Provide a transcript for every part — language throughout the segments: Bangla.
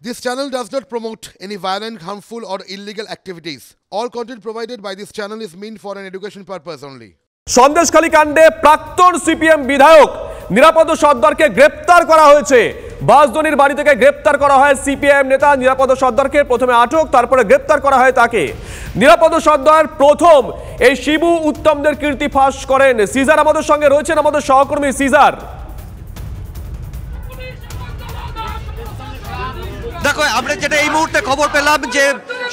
This channel does not promote any violent, harmful, or illegal activities. All content provided by this channel is meant for an education purpose only. Sandeshkhali কাণ্ডে প্রাক্তন সিপিএম বিধায়ক নিরাপদ সর্দারকে গ্রেপ্তার করা হয়েছে। বাসদনির বাড়ি থেকে গ্রেপ্তার করা হয় সিপিএম নেতা নিরাপদ সর্দারকে। প্রথমে আটক, তারপরে গ্রেপ্তার করা হয় তাকে। নিরাপদ সর্দার প্রথম এই শিবু উত্তমদের কীর্তি ফাঁস করেন। সিজার আমাদের সঙ্গে রয়েছেন, আমাদের সহকর্মী সিজার। দেখো, আমরা যেটা এই মুহূর্তে খবর পেলাম যে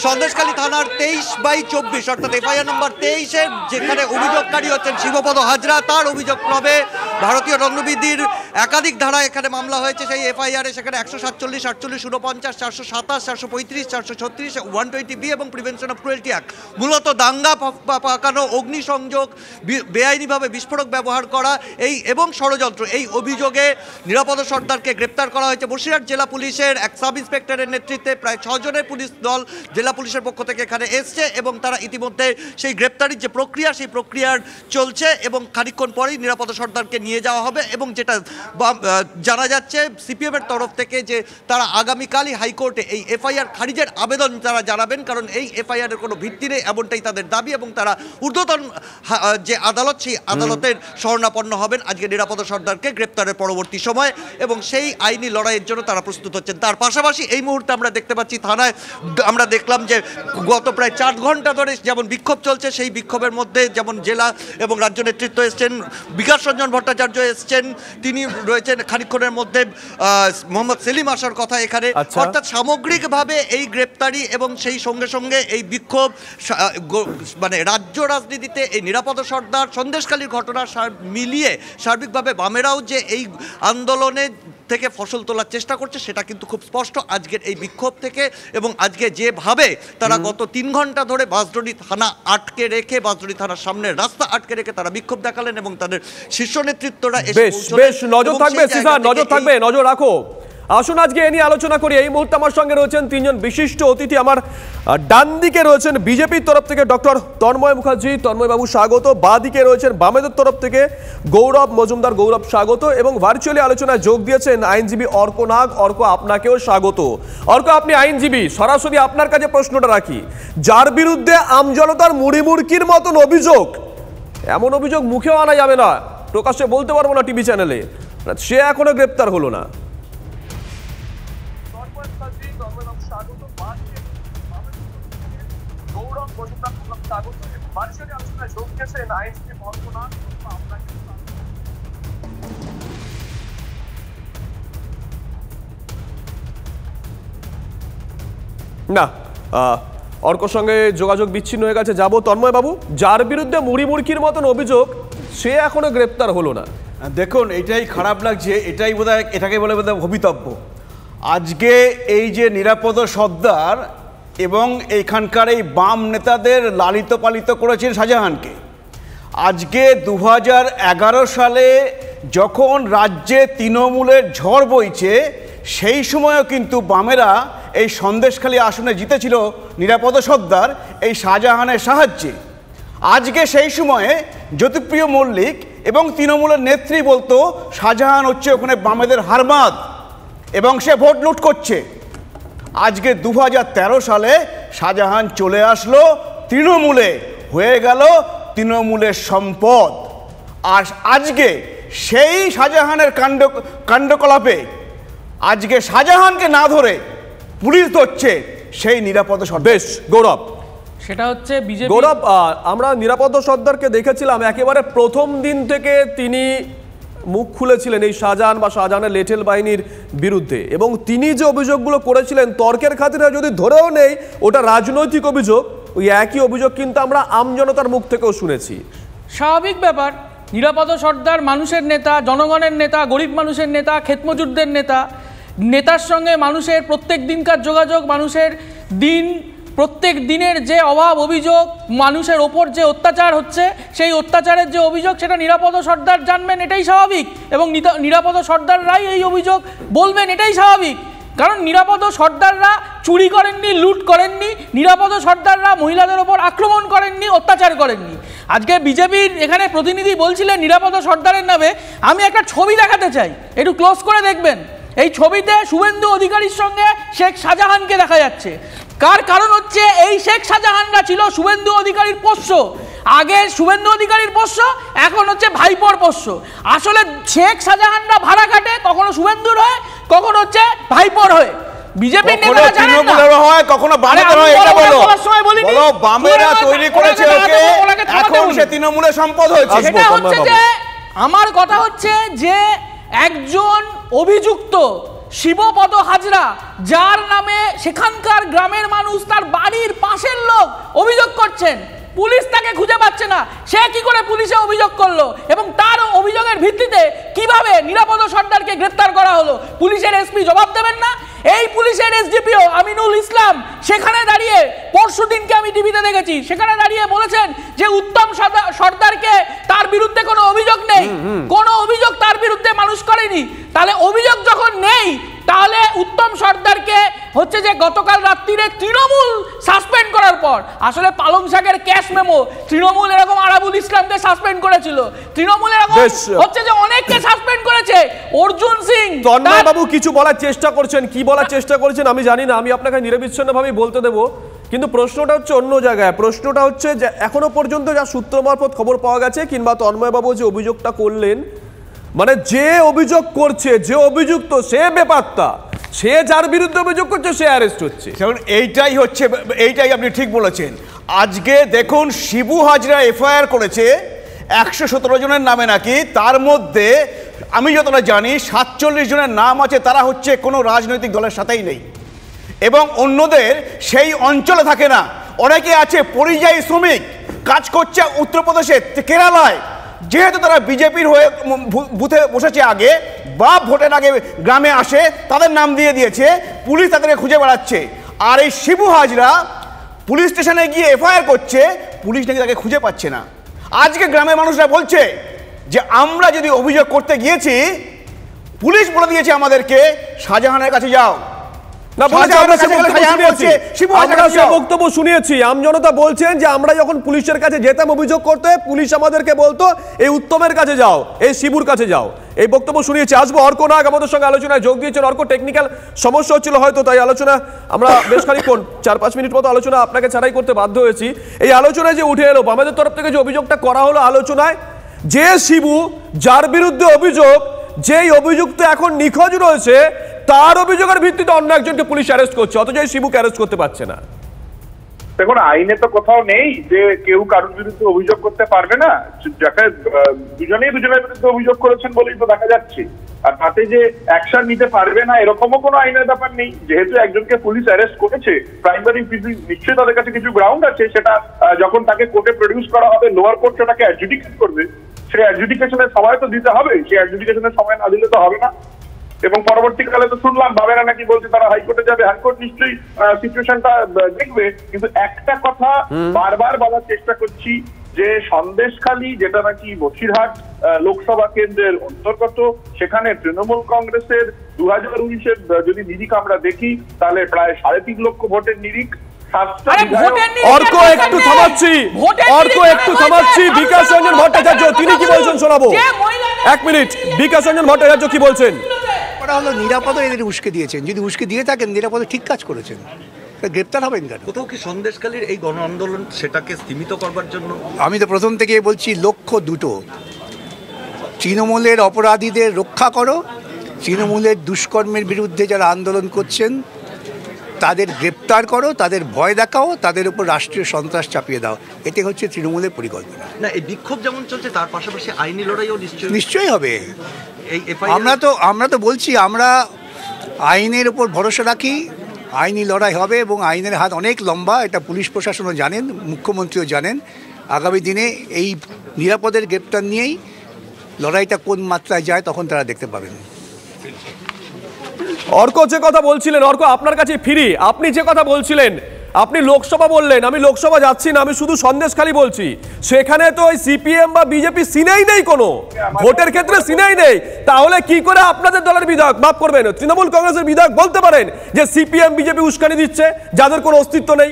সন্দেশখালী থানার 23/24 অর্থাৎ এফআইআর নম্বর 23-এর যেখানে অভিযোগকারী হচ্ছেন শিবপদ হাজরা, তার অভিযোগ ক্রমে ভারতীয় দণ্ডবিধির একাধিক ধারা এখানে মামলা হয়েছে। সেই এফআইআরে সেখানে 147, 48, 49, 427, 435, 436, 120B এবং প্রিভেনশন অফ ক্রুয়েলটি অ্যাক্ট, মূলত দাঙ্গা পাকানো, অগ্নিসংযোগ, বেআইনিভাবে বিস্ফোরক ব্যবহার করা এই এবং ষড়যন্ত্র, এই অভিযোগে নিরাপদ সর্দারকে গ্রেপ্তার করা হয়েছে। বসিরহাট জেলা পুলিশের এক সাব ইন্সপেক্টরের নেতৃত্বে প্রায় 6 জনের পুলিশ দল জেলা পুলিশের পক্ষ থেকে এখানে এসছে এবং তারা ইতিমধ্যে সেই গ্রেপ্তারির যে প্রক্রিয়া, সেই প্রক্রিয়ার চলছে এবং খানিকক্ষণ পরেই নিরাপদ সর্দারকে নিয়ে যাওয়া হবে। এবং যেটা জানা যাচ্ছে সিপিএমের তরফ থেকে যে তারা আগামীকালই হাইকোর্টে এই এফআইআর খারিজের আবেদন তারা জানাবেন, কারণ এই এফআইআরের কোনো ভিত্তি নেই, এমনটাই তাদের দাবি এবং তারা ঊর্ধ্বতন যে আদালত, সেই আদালতের শরণাপন্ন হবেন আজকে নিরাপদ সর্দারকে গ্রেপ্তারের পরবর্তী সময় এবং সেই আইনি লড়াইয়ের জন্য তারা প্রস্তুত হচ্ছেন। তার পাশাপাশি এই মুহূর্তে আমরা দেখতে পাচ্ছি থানায় আমরা দেখলাম যে গত প্রায় 4 ঘন্টা ধরে যেমন বিক্ষোভ চলছে, সেই বিক্ষোভের মধ্যে যেমন জেলা এবং রাজ্য নেতৃত্ব এসছেন, বিকাশ রঞ্জন ভট্টাচার্য এসছেন, তিনি রয়েছেন। খানিকক্ষণের মধ্যে মোহাম্মদ সেলিম আসার কথা এখানে। অর্থাৎ সামগ্রিকভাবে এই গ্রেপ্তারি এবং সেই সঙ্গে সঙ্গে এই বিক্ষোভ মানে রাজ্য রাজনীতিতে এই নিরাপদ সর্দার সন্দেশখালীর ঘটনা মিলিয়ে সার্বিকভাবে বামেরাও যে এই আন্দোলনে থেকে ফসল তোলার চেষ্টা করছে সেটা কিন্তু খুব স্পষ্ট আজকের এই বিক্ষোভ থেকে। এবং আজকে যেভাবে তারা গত 3 ঘন্টা ধরে বাসডনি থানা আটকে রেখে, বাসডনি থানার সামনে রাস্তা আটকে রেখে তারা বিক্ষোভ দেখালেন এবং তাদের শীর্ষ নেতৃত্বরা বেশ নজর থাকবে সিজার, নজর থাকবে, নজর রাখো। আসুন আজকে এ নিয়ে আলোচনা করি। এই মুহূর্তে আমার সঙ্গে রয়েছেন 3 জন বিশিষ্ট অতিথি। আমার ডান দিকে রয়েছেন বিজেপির তরফ থেকে ডক্টর তন্ময় মুখার্জি, তন্ময় বাবু স্বাগত। বাঁ দিকে রয়েছেন বামেদের তরফ থেকে গৌরব মজুমদার, গৌরব স্বাগত। এবং ভার্চুয়ালি আলোচনায় যোগ দিয়েছেন আইনজীবী অর্ক নাগ। অর্ক, আপনাকেও স্বাগত। অর্ক, আপনি আইনজীবী, সরাসরি আপনার কাছে প্রশ্নটা রাখি, যার বিরুদ্ধে আমজনতার মুড়িমুড়কির মতন অভিযোগ, এমন অভিযোগ মুখেও আনা যাবে না, প্রকাশ্যে বলতে পারবো না টিভি চ্যানেলে, সে এখনো গ্রেপ্তার হলো না। না, অর্কর সঙ্গে যোগাযোগ বিচ্ছিন্ন হয়ে গেছে। যাবো তন্ময় বাবু, যার বিরুদ্ধে মুড়িমুড়কির মতন অভিযোগ, সে এখনো গ্রেপ্তার হলো না। দেখুন, এটাই খারাপ লাগছে, এটাই বোধহয় এটাকে বলে বোধহয় ভবিতব্য। আজকে এই যে নিরাপদ সর্দার এবং এইখানকার এই বাম নেতাদের লালিত পালিত করেছেন শাহজাহানকে। আজকে 2011 সালে যখন রাজ্যে তৃণমূলের ঝড় বইছে, সেই সময়ও কিন্তু বামেরা এই সন্দেশখালী আসনে জিতেছিল নিরাপদ সর্দার এই শাহজাহানের সাহায্যে। আজকে সেই সময়ে জ্যোতিপ্রিয় মল্লিক এবং তৃণমূলের নেত্রী বলতো শাহজাহান হচ্ছে ওখানে বামেদের হারমাদ এবং সে ভোট লুট করছে। আজকে 2013 সালে শাহজাহান চলে আসলো তৃণমূলে, হয়ে গেল তৃণমূলের সম্পদ। আর আজকে সেই শাহজাহানের কাণ্ডকলাপে আজকে শাহজাহানকে না ধরে পুলিশ ধরছে সেই নিরাপদ সর্দার। বেশ গৌরব, সেটা হচ্ছে বিজেপি। গৌরব, আমরা নিরাপদ সর্দারকে দেখেছিলাম একেবারে প্রথম দিন থেকে তিনি মুখ খুলেছিলেন এই শাহজাহান বা শাহজাহানের লেটেল বাহিনীর বিরুদ্ধে, এবং তিনি যে অভিযোগগুলো করেছিলেন তর্কের খাতিরে যদি ধরেও নেই ওটা রাজনৈতিক অভিযোগ, ওই একই অভিযোগ কিন্তু আমরা আমজনতার মুখ থেকেও শুনেছি। স্বাভাবিক ব্যাপার, নিরাপদ সর্দার মানুষের নেতা, জনগণের নেতা, গরিব মানুষের নেতা, ক্ষেতমজুরদের নেতা। নেতার সঙ্গে মানুষের প্রত্যেক দিনকার যোগাযোগ, মানুষের প্রত্যেক দিনের যে অভাব অভিযোগ, মানুষের ওপর যে অত্যাচার হচ্ছে, সেই অত্যাচারের যে অভিযোগ, সেটা নিরাপদ সর্দার জানবেন, এটাই স্বাভাবিক। এবং নিরাপদ সর্দাররাই এই অভিযোগ বলবেন, এটাই স্বাভাবিক। কারণ নিরাপদ সর্দাররা চুরি করেননি, লুট করেননি, নিরাপদ সর্দাররা মহিলাদের ওপর আক্রমণ করেননি, অত্যাচার করেননি। আজকে বিজেপির এখানে প্রতিনিধি বলছিলেন নিরাপদ সর্দারের নামে। আমি একটা ছবি দেখাতে চাই, একটু ক্লোজ করে দেখবেন। এই ছবিতে শুভেন্দু অধিকারীর সঙ্গে শেখ শাহজাহানকে দেখা যাচ্ছে। কারণ হচ্ছে এই শেখ শাহজাহানরা ছিল শুভেন্দু অধিকারীর পোষ্য। আগে শুভেন্দু অধিকারীর পোষ্য, এখন হচ্ছে ভাইপোর পোষ্য। আসলে শেখ শাহজাহানরা ভাড়া কাটে, কখনো শুভেন্দুর হয়, কখনো হচ্ছে ভাইপোর হয়। বিজেপির নেতারা জানেন না, হয় কখনো বামেদের হয়। এটা বলো বলো বামেরা তৈরি করেছে ওকে, এখন সে তৃণমূলের সম্পদ হয়েছে। সেটা হচ্ছে যে আমার কথা হচ্ছে যে একজন অভিযুক্ত শিবপদ হাজরা, যার নামে সেখানকার গ্রামের মানুষ, তার বাড়ির পাশের লোক অভিযোগ করছেন, পুলিশ তাকে খুঁজে পাচ্ছে না। সে কি করে পুলিশে অভিযোগ করলো এবং তার অভিযোগের ভিত্তিতে কিভাবে নিরাপদ সর্দারকে গ্রেফতার করা হলো? পুলিশের এসপি জবাব দেবেন না? এই পুলিশের এসডিপিও আমিনুল ইসলাম সেখানে দাঁড়িয়ে, পরশু দিনকে আমি টিভিতে দেখেছি, সেখানে দাঁড়িয়ে বলেছেন যে উত্তম সর্দারকে, তার বিরুদ্ধে কোনো অভিযোগ নেই, কোনো অভিযোগ তার বিরুদ্ধে মানুষ করেনি। তাহলে অভিযোগ যখন নেই, তাহলে উত্তম সর্দারকে হচ্ছে যে গতকাল রাত্রিরে তৃণমূল সাসপেন্ড করার পর, আসলে পালং শাকের ক্যাশ মেমো, তৃণমূল এরকম আরাবুল ইসলামকে সাসপেন্ড করেছিল, তৃণমূল এরকম হচ্ছে যে অনেককে সাসপেন্ড করেছে। অর্জুন সিং, তন্ময় বাবু কিছু বলার চেষ্টা করছেন, কি বলার চেষ্টা করছেন আমি জানি না, আমি আপনাকে নিরবিচ্ছিন্নভাবে বলতে দেবো, কিন্তু প্রশ্নটা হচ্ছে অন্য জায়গায়। প্রশ্নটা হচ্ছে যে এখনো পর্যন্ত যা সূত্র মারফত খবর পাওয়া গেছে, কিংবা তন্ময় বাবু যে অভিযোগটা করলেন, মানে যে অভিযোগ করছে, যে অভিযুক্ত সে বেপাত্তা, সে যার বিরুদ্ধে অভিযোগ করছে সে অ্যারেস্ট হচ্ছে। এইটাই হচ্ছে, এইটাই আপনি ঠিক বলেছেন। আজকে দেখুন শিবু হাজরা এফআইআর করেছে 117 জনের নামে নাকি, তার মধ্যে আমি যতটা জানি 47 জনের নাম আছে, তারা হচ্ছে কোনো রাজনৈতিক দলের সাথেই নেই এবং অন্যদের সেই অঞ্চলে থাকে না। অনেকে আছে পরিযায়ী শ্রমিক, কাজ করছে উত্তরপ্রদেশে, কেরালায়, যেহেতু তারা বিজেপির হয়ে বুথে বসেছে আগে বা ভোটের আগে গ্রামে আসে, তাদের নাম দিয়ে দিয়েছে, পুলিশ তাদেরকে খুঁজে বেড়াচ্ছে। আর এই শিবু হাজরা পুলিশ স্টেশনে গিয়ে এফআইআর করছে, পুলিশ নাকি তাকে খুঁজে পাচ্ছে না। আজকে গ্রামের মানুষরা বলছে যে আমরা যদি অভিযোগ করতে গিয়েছি, পুলিশ বলে দিয়েছে আমাদেরকে শাহজাহানের কাছে যাও। বক্তব্য শুনিয়েছি, আমজনতা বলছেন যে আমরা যখন পুলিশের কাছে যেতাম অভিযোগ করতে, পুলিশ আমাদেরকে বলতো এই উত্তমের কাছে যাও, এই শিবুর কাছে যাও। এই বক্তব্য শুনিয়েছি। আসবো অর্ক নাগ আমাদের সঙ্গে আলোচনায় যোগ দিয়েছেন। অর্ক, টেকনিক্যাল সমস্যা হচ্ছিল হয়তো, তাই আলোচনা আমরা বেশ খানিক্ষণ 4-5 মিনিট মতো আলোচনা আপনাকে ছাড়াই করতে বাধ্য হয়েছি। এই আলোচনায় যে উঠে এলো আমাদের তরফ থেকে যে অভিযোগটা করা হলো আলোচনায়, যে শিবু, যার বিরুদ্ধে অভিযোগ, যেই অভিযুক্ত এখন নিখোঁজ রয়েছে, তার অভিযোগের ভিত্তিতে অন্য একজনকে পুলিশ অ্যারেস্ট করছে, অথচ এই শিবুকে অ্যারেস্ট করতে পারছে না। দেখুন, আইনে তো কোথাও নেই যে কেউ কারোর বিরুদ্ধে অভিযোগ করতে পারবে না। যাকে দুজনের বিরুদ্ধে অভিযোগ করেছেন বলেই তো দেখা যাচ্ছে, আর তাতে যে অ্যাকশন নিতে পারবে না এরকমও কোনো আইনের ব্যাপার নেই। যেহেতু একজনকে পুলিশ অ্যারেস্ট করেছে, প্রাইমারি নিশ্চয়ই তাদের কাছে কিছু গ্রাউন্ড আছে, সেটা যখন তাকে কোর্টে প্রডিউস করা হবে, লোয়ার কোর্ট সেটাকে অ্যাডজুডিকেট করবে। সেই অ্যাডজুডিকেশনের সময় তো দিতে হবে, সেই অ্যাডজুডিকেশনের সময় না দিলে তো হবে না। এবং পরবর্তীকালে তো শুনলাম বাবেরা নাকি বলছে তারা হাইকোর্টে যাবে, হাইকোর্ট নিশ্চয়ই সিচুয়েশনটা দেখবে। কিন্তু একটা কথা বারবার বলার চেষ্টা করছি যে সন্দেশখালী, যেটা নাকি বসিরহাট লোকসভা কেন্দ্রের অন্তর্গত, সেখানে তৃণমূল কংগ্রেসের 2019-এর যদি নিরিখ আমরা দেখি, তাহলে প্রায় 3.5 লক্ষ ভোটের নিরিখ। অর্ক একটু থামাচ্ছি, বিকাশ রঞ্জন ভট্টাচার্য তিনি কি বলছেন শোনাবো। 1 মিনিট, বিকাশ রঞ্জন ভট্টাচার্য কি বলছেন? ওটা হলো নিরাপদ, এদের উস্কে দিয়েছেন। যদি উস্কে দিয়ে থাকেন, নিরাপদ ঠিক কাজ করেছেন, গ্রেপ্তার হবেন কেন? কোথাও কি সন্দেশখালীর এই গণ আন্দোলন সেটাকে স্তীমিত করবার জন্য? আমি তো প্রথম থেকে বলছি, লক্ষ্য দুটো, তৃণমূলের অপরাধীদের রক্ষা করো, তৃণমূলের দুষ্কর্মের বিরুদ্ধে যারা আন্দোলন করছেন তাদের গ্রেপ্তার করো, তাদের ভয় দেখাও, তাদের উপর রাষ্ট্রীয় সন্ত্রাস চাপিয়ে দাও। এতে হচ্ছে তৃণমূলের পরিকল্পনা। না, এই বিক্ষোভ যেমন চলছে, তার পাশাপাশি আইনি লড়াইও নিশ্চয়ই হবে। আমরা তো বলছি, আমরা আইনের উপর ভরসা রাখি, আইনি লড়াই হবে এবং আইনের হাত অনেক লম্বা, এটা পুলিশ প্রশাসনও জানেন, মুখ্যমন্ত্রীও জানেন। আগামী দিনে এই নিরাপদের গ্রেপ্তার নিয়েই লড়াইটা কোন মাত্রায় যায় তখন তারা দেখতে পাবেন। অর্ক যে কথা বলছিলেন, অর্ক আপনার কাছে ফিরি, আপনি যে কথা বলছিলেন, আপনি লোকসভা বললেন, আমি লোকসভা যাচ্ছি না, আমি শুধু সন্দেশখালী বলছি, সেখানে তো ওই সিপিএম বা বিজেপি সিনেই নেই, কোনো ভোটের ক্ষেত্রে সিনেই নেই, তাহলে কি করে আপনাদের দলের বিধায়ক, মাফ করবেন, তৃণমূল কংগ্রেসের বিধায়ক বলতে পারেন যে সিপিএম বিজেপি উস্কানি দিচ্ছে যাদের কোনো অস্তিত্ব নেই?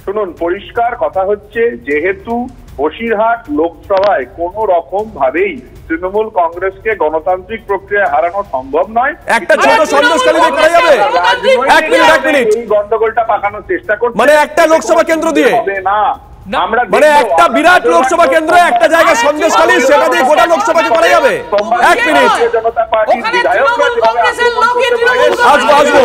শুনুন, পরিষ্কার কথা হচ্ছে, যেহেতু বসিরহাট লোকসভায় কোনো রকম ভাবেই তৃণমূল কংগ্রেসকে গণতান্ত্রিক প্রক্রিয়ায় হারানো সম্ভব নয়। একটা ছোট সন্দেশখালী করা যাবে? এক মিনিট এই গন্ডগোলটা পাকানোর চেষ্টা করছে, মানে একটা লোকসভা কেন্দ্র দিয়ে হবে না। মানে একটা বিরাট লোকসভা কেন্দ্র একটা জায়গায় সন্দেশখালী, সেটা দিয়ে গোটা লোকসভাকে করা যাবে? এক মিনিট, আসবো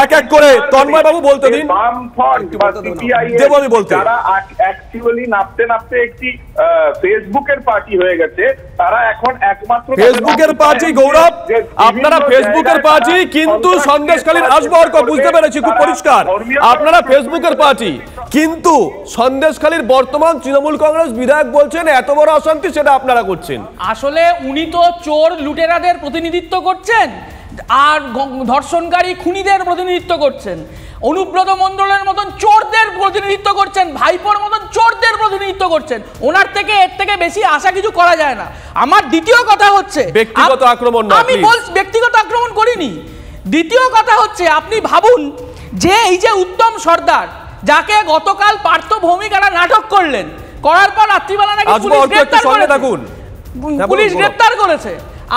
এক এক করে তন্ময় বাবু বলতে দিন, বলতে যারা অ্যাকচুয়ালি নাপতে নাপতে একটি ফেসবুকের পার্টি হয়ে গেছে, তারা এখন একমাত্র ফেসবুকের পার্টি। গৌরব, আপনারা ফেসবুকের পার্টি, কিন্তু সন্দেশখালীর আসবো অর্ক, বুঝতে পেরেছি খুব পরিষ্কার, আপনারা ফেসবুকের পার্টি, কিন্তু সন্দেশখালীর বর্তমান তৃণমূল কংগ্রেস বিধায়ক বলছেন এত বড় অশান্তি সেটা আপনারা করছেন। আসলে উনি তো চোর লুটেরাদের প্রতিনিধিত্ব করছেন আর ধর্ষণকারী খুনিদের প্রতিনিধিত্ব করছেন, অনুব্রত মণ্ডলের মতন চোরদের প্রতিনিধিত্ব করছেন, ভাইপোর মতন চোরদের প্রতিনিধিত্ব করছেন। ওনার থেকে এর থেকে বেশি আশা কিছু করা যায় না। আমার দ্বিতীয় কথা হচ্ছে ব্যক্তিগত আক্রমণ না, আমি ব্যক্তিগত আক্রমণ করিনি। দ্বিতীয় কথা হচ্ছে আপনি ভাবুন যে এই যে উত্তম সর্দার, যাকে গতকাল পার্থ ভৌমিকারা নাটক করলেন, করার পর রাত্রিবেলা নাকি পুলিশ গ্রেফতার করেছে।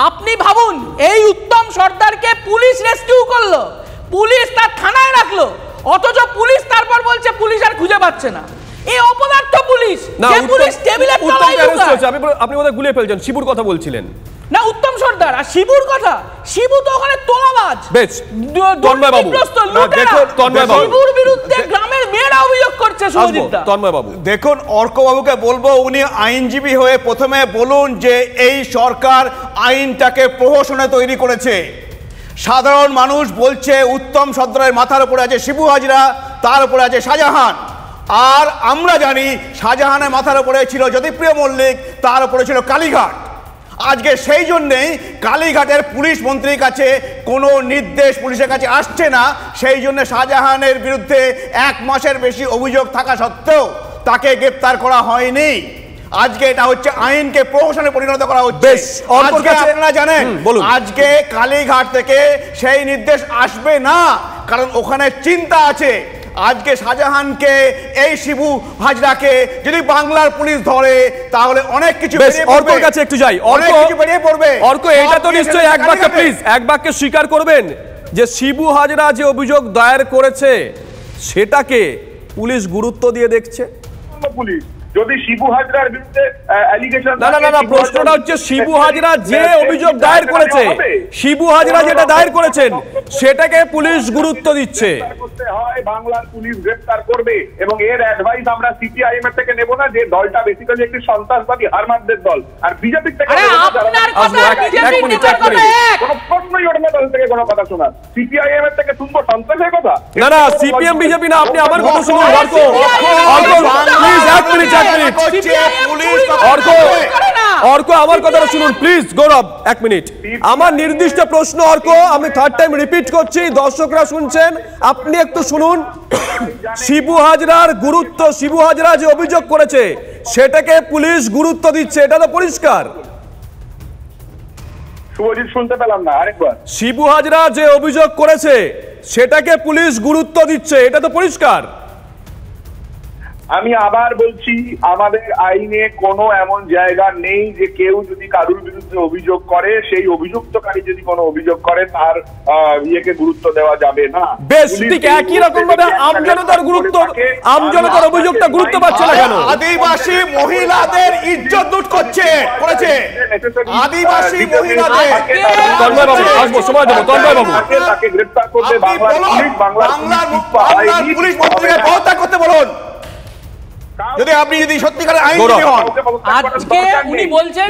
আপনি ভাবুন এই উত্তম সর্দারকে পুলিশ রেস্কিউ করলো, পুলিশ তার থানায় রাখলো, অথচ পুলিশ তারপর বলছে পুলিশ আর খুঁজে পাচ্ছে না। এই অপদার্থ পুলিশ, যে পুলিশ টেবিলে তলায় লুকায়। আপনি বোধহয় গুলিয়ে ফেলছেন, শিবুর কথা বলছিলেন না, উত্তম সর্দার আর শিবুর কথা। শিবু তো ওখানে তোলাবাজ। বেশ, তন্ময় বাবু শিবুর বিরুদ্ধে গ্রামের মেয়েরা অভিযোগ করছে। তন্ময় বাবু দেখুন, অর্ক বাবুকে বলবো, উনি আইনজীবী হয়ে প্রথমে বলুন যে এই সরকার আইনটাকে প্রহসনে তৈরি করেছে। সাধারণ মানুষ বলছে উত্তম সর্দারের মাথার উপরে আছে শিবু হাজরা, তার উপরে আছে শাহজাহান, আর আমরা জানি শাহজাহানের মাথার উপরে ছিল জ্যোতিপ্রিয় মল্লিক, তার উপরে ছিল কালীঘাট। আজকে সেই জন্যেই কালীঘাটের পুলিশ মন্ত্রীর কাছে কোনো নির্দেশ পুলিশের কাছে আসছে না। সেই জন্য শাহজাহানের বিরুদ্ধে 1 মাসের বেশি অভিযোগ থাকা সত্ত্বেও তাকে গ্রেপ্তার করা হয়নি। আজকে এটা হচ্ছে আইনকে প্রহসনে পরিণত করা হচ্ছে। আপনারা জানেন আজকে কালীঘাট থেকে সেই নির্দেশ আসবে না, কারণ ওখানে চিন্তা আছে। আজকে শাহজাহানকে, এই শিবু হাজরাকে যদি বাংলার পুলিশ ধরে তাহলে অনেক কিছু অর্কর কাছে একটু যাই। বেরিয়ে পড়বে। অর্ক, এটা তো নিশ্চয়ই এক বাক্যে, প্লিজ এক বাক্যে স্বীকার করবেন যে শিবু হাজরা যে অভিযোগ দায়ের করেছে সেটাকে পুলিশ গুরুত্ব দিয়ে দেখছে। পুলিশ যদি শিবু হাজরার বিরুদ্ধে অ্যালিগেশন, না, প্রশ্নটা হচ্ছে শিবু হাজরা যে অভিযোগ দায়ের করেছে, শিবু হাজরা যেটা দায়ের করেছেন সেটাকে পুলিশ গুরুত্ব দিচ্ছে। বাংলার পুলিশ গ্রেফতার করবে, এবং এর অ্যাডভাইস আমরা সিপিআইএম এর থেকে নেব না, যে দলটা বেসিক্যালি একটি সন্ত্রাসবাদী হারমাদদের দল, আর বিজেপি থেকে প্রশ্নই ওঠে না দল থেকে কোনো কথা শোনা। সিপিআইএম এর থেকে শুনবো সন্ত্রাসের কথা? না, সিপিএম বিজেপি না, আপনি আমার কথা শুনুন। অর্ক আমার কথাটা শুনুন প্লিজ। গৌরব, 1 মিনিট, আমার নির্দিষ্ট প্রশ্ন অর্ক, আমি 3rd টাইম রিপিট করছি, দর্শকরা শুনছেন, আপনি একটু শুনুন। শিবু হাজরার গুরুত্ব, শিবু হাজরা যে অভিযোগ করেছে সেটাকে পুলিশ গুরুত্ব দিচ্ছে, এটা তো পরিষ্কার। শুভজিৎ, শুনতে পেলাম না, আরেকবার। শিবু হাজরা যে অভিযোগ করেছে সেটাকে পুলিশ গুরুত্ব দিচ্ছে, এটা তো পরিষ্কার। আমি আবার বলছি, আমাদের আইনে কোনো এমন জায়গা নেই যে কেউ যদি কারুর বিরুদ্ধে অভিযোগ করে, সেই অভিযুক্তকারী যদি কোনো অভিযোগ করে তার ইয়েকে গুরুত্ব দেওয়া যাবে না। বেশ, ঠিক একই রকম ভাবে আমজনতার গুরুত্ব, আমজনতার অভিযোগটা গুরুত্ব পাচ্ছে না কেন? আদিবাসী মহিলাদের ইজ্জত লুট করেছে আদিবাসী মহিলাদের। তন্ময় বাবু আসবো, সময় দেবো। তন্ময় বাবু, তাকে গ্রেফতার করবে বাংলার পুলিশ মন্ত্রীকে পদত্যাগ করতে বলুন, যদি আপনি যদি সত্যিকারের আইনজীবী হন। আজকে উনি বলছেন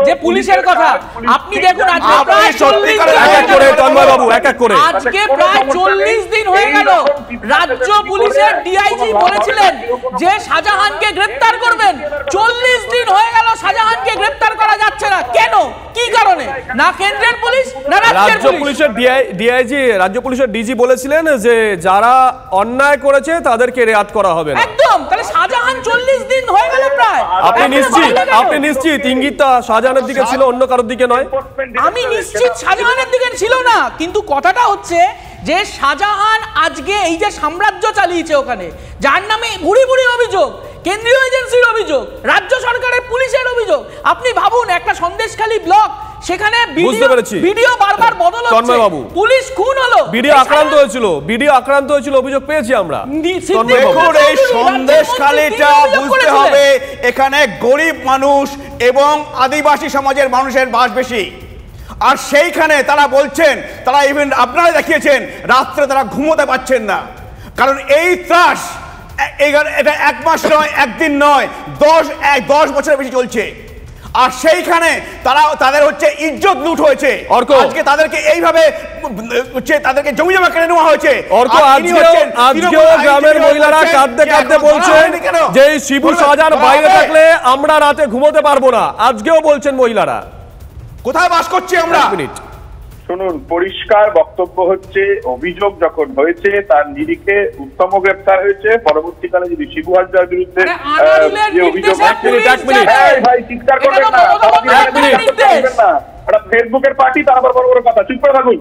যে পুলিশের কথা, আপনি দেখুন আজকে প্রায় 40 দিন হয়ে গেল রাজ্য পুলিশের ডিআইজি বলেছিলেন যে শাহজাহানকে গ্রেফতার করবেন। 40 দিন হয়ে গেল শাহজাহানকে গ্রেফতার করা যাচ্ছে না, কেন? কি কারণে? না কেন্দ্রের পুলিশ না রাজ্য পুলিশের ডিআইজি, রাজ্য পুলিশের ডিজি বলেছিলেন যে যারা অন্যায় করেছে তাদেরকে রেয়াত করা হবে না। একদম, তাহলে শাহজাহান 40 দিন হয়ে গেল প্রায়। আপনি নিশ্চিত ইঙ্গিতটা শাহজাহানের দিকে ছিল, অন্য কারোর দিকে নয়? আমি নিশ্চিত শাহজাহানের দিকে ছিল না, কিন্তু কথাটা হচ্ছে যে শাহজাহান আজকে এই যে সাম্রাজ্য চালিয়েছে ওখানে, যার নামে বুড়ি বুড়ি অভিযোগ, কেন্দ্রীয় এজেন্সির অভিযোগ, রাজ্য সরকারের পুলিশের অভিযোগ। আপনি ভাবুন একটা সন্দেশখালী ব্লক, সেখানে ভিডিও বারবার বদল হচ্ছে, পুলিশ খুন হলো, ভিডিও আক্রান্ত হয়েছিল অভিযোগ পেয়েছি আমরা। দেখুন এই সন্দেশখালীটা বুঝতে হবে, এখানে গরিব মানুষ এবং আদিবাসী সমাজের মানুষের বাস বেশি। আর সেইখানে তারা বলছেন, তারা ইভেন আপনারা দেখিয়েছেন রাত্রে তারা ঘুমোতে পারছেন না, কারণ এই ত্রাস এটা 1 মাস নয়, 1 দিন নয়, 10 বছরের বেশি চলছে। আর সেইখানে তাদের হচ্ছে ইজ্জত লুট হয়েছে, আজকে তাদেরকে এইভাবে তাদেরকে জমি জমা কেড়ে নেওয়া হয়েছে। আজকেও গ্রামের মহিলারা কাঁদতে কাঁদতে বলছেন যে শিবু শাহজাহান বাইরে থাকলে আমরা রাতে ঘুমোতে পারবো না, আজকেও বলছেন মহিলারা। কোথায় বাস করছি আমরা? শুনুন, পরিষ্কার বক্তব্য হচ্ছে অভিযোগ যখন হয়েছে তার নিরিখে উত্তম গ্রেপ্তার হয়েছে। পরবর্তীকালে যদি শিবু হাজরার বিরুদ্ধে যে অভিযোগ, ভাই চিৎকার করবেন না, ফেসবুকের পার্টি, তার আবার বড় বড় কথা, চুপ করে থাকুন।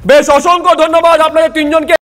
বেশ, অসংখ্য ধন্যবাদ আপনাদের তিনজনকে।